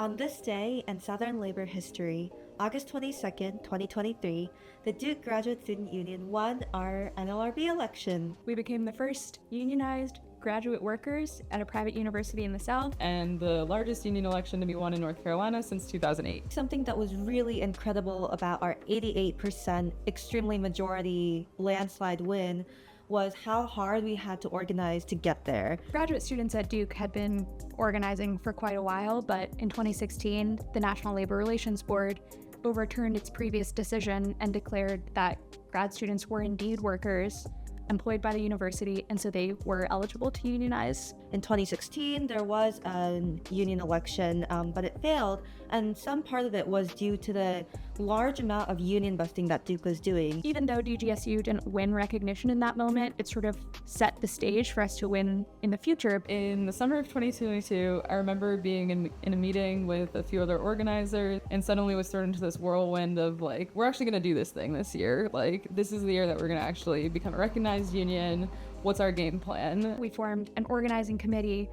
On this day in Southern labor history, August 22nd, 2023, the Duke Graduate Student Union won our NLRB election. We became the first unionized graduate workers at a private university in the South, and the largest union election to be won in North Carolina since 2008. Something that was really incredible about our 88% extremely majority landslide win was how hard we had to organize to get there. Graduate students at Duke had been organizing for quite a while, but in 2016, the National Labor Relations Board overturned its previous decision and declared that grad students were indeed workers employed by the university, and so they were eligible to unionize. In 2016, there was a union election, but it failed, and some part of it was due to the large amount of union busting that Duke was doing. Even though DGSU didn't win recognition in that moment, it sort of set the stage for us to win in the future. In the summer of 2022, I remember being in a meeting with a few other organizers and suddenly was thrown into this whirlwind of like, we're actually going to do this thing this year. Like, this is the year that we're going to actually become a recognized union. What's our game plan? We formed an organizing committee,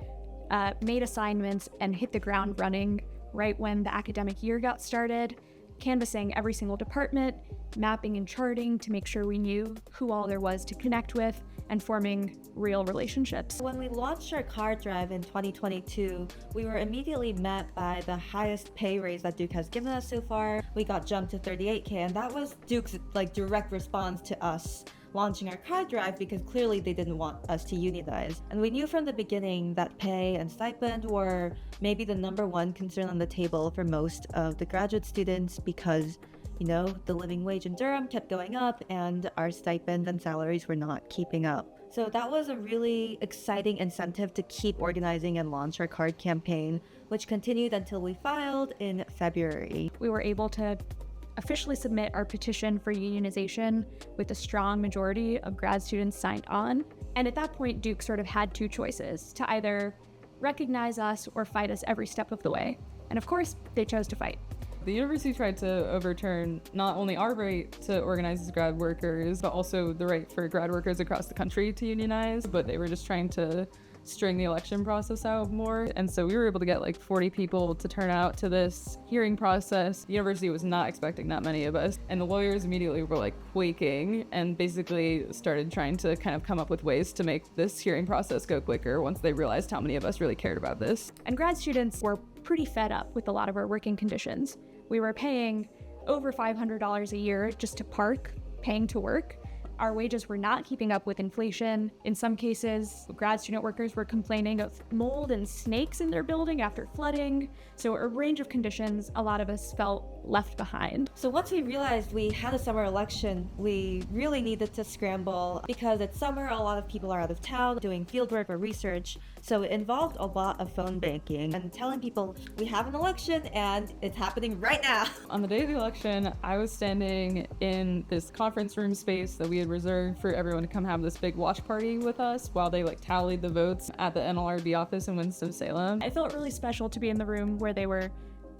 made assignments, and hit the ground running right when the academic year got started, canvassing every single department, mapping and charting to make sure we knew who all there was to connect with, and forming real relationships. When we launched our card drive in 2022, we were immediately met by the highest pay raise that Duke has given us so far. We got jumped to $38K, and that was Duke's direct response to us launching our card drive, because clearly they didn't want us to unionize. And we knew from the beginning that pay and stipend were maybe the number one concern on the table for most of the graduate students, because the living wage in Durham kept going up and our stipends and salaries were not keeping up. So that was a really exciting incentive to keep organizing and launch our card campaign, which continued until we filed in February. We were able to officially submit our petition for unionization with a strong majority of grad students signed on. And at that point, Duke sort of had two choices: to either recognize us or fight us every step of the way. And of course, they chose to fight. The university tried to overturn not only our right to organize as grad workers, but also the right for grad workers across the country to unionize, but they were just trying to string the election process out more. And so we were able to get 40 people to turn out to this hearing process. The university was not expecting that many of us. And the lawyers immediately were quaking and basically started trying to kind of come up with ways to make this hearing process go quicker once they realized how many of us really cared about this. And grad students were pretty fed up with a lot of our working conditions. We were paying over $500 a year just to park, paying to work. Our wages were not keeping up with inflation. In some cases, grad student workers were complaining of mold and snakes in their building after flooding. So a range of conditions, a lot of us felt left behind. So once we realized we had a summer election, we really needed to scramble, because it's summer, a lot of people are out of town doing fieldwork or research. So it involved a lot of phone banking and telling people we have an election and it's happening right now. On the day of the election, I was standing in this conference room space that we had reserved for everyone to come have this big watch party with us while they tallied the votes at the NLRB office in Winston-Salem. I felt really special to be in the room where they were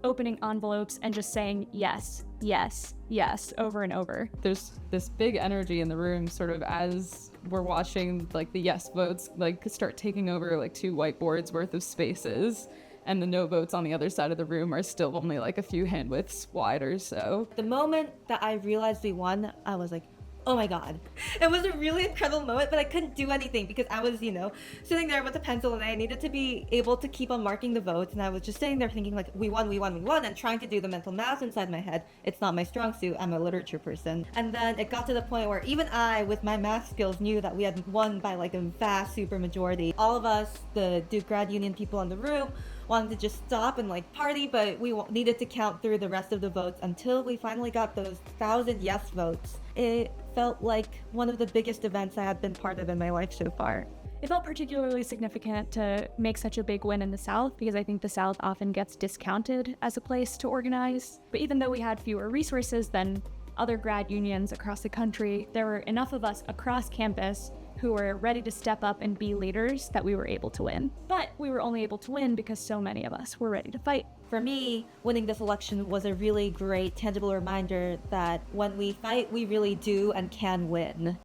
opening envelopes and just saying yes, yes, yes over and over. There's this big energy in the room sort of as we're watching the yes votes start taking over 2 whiteboards worth of spaces, and the no votes on the other side of the room are still only a few hand widths wide or so. The moment that I realized we won, I was like, oh my God. It was a really incredible moment, but I couldn't do anything because I was, sitting there with a pencil, and I needed to be able to keep on marking the votes. And I was just sitting there thinking we won, and trying to do the mental math inside my head. It's not my strong suit. I'm a literature person. And then it got to the point where even I, with my math skills, knew that we had won by a vast super majority. All of us, the Duke Grad Union people in the room, wanted to just stop and party, but we needed to count through the rest of the votes until we finally got those 1,000 yes votes. It felt like one of the biggest events I had been part of in my life so far. It felt particularly significant to make such a big win in the South, because I think the South often gets discounted as a place to organize. But even though we had fewer resources than other grad unions across the country, there were enough of us across campus who were ready to step up and be leaders that we were able to win. But we were only able to win because so many of us were ready to fight. For me, winning this election was a really great, tangible reminder that when we fight, we really do and can win.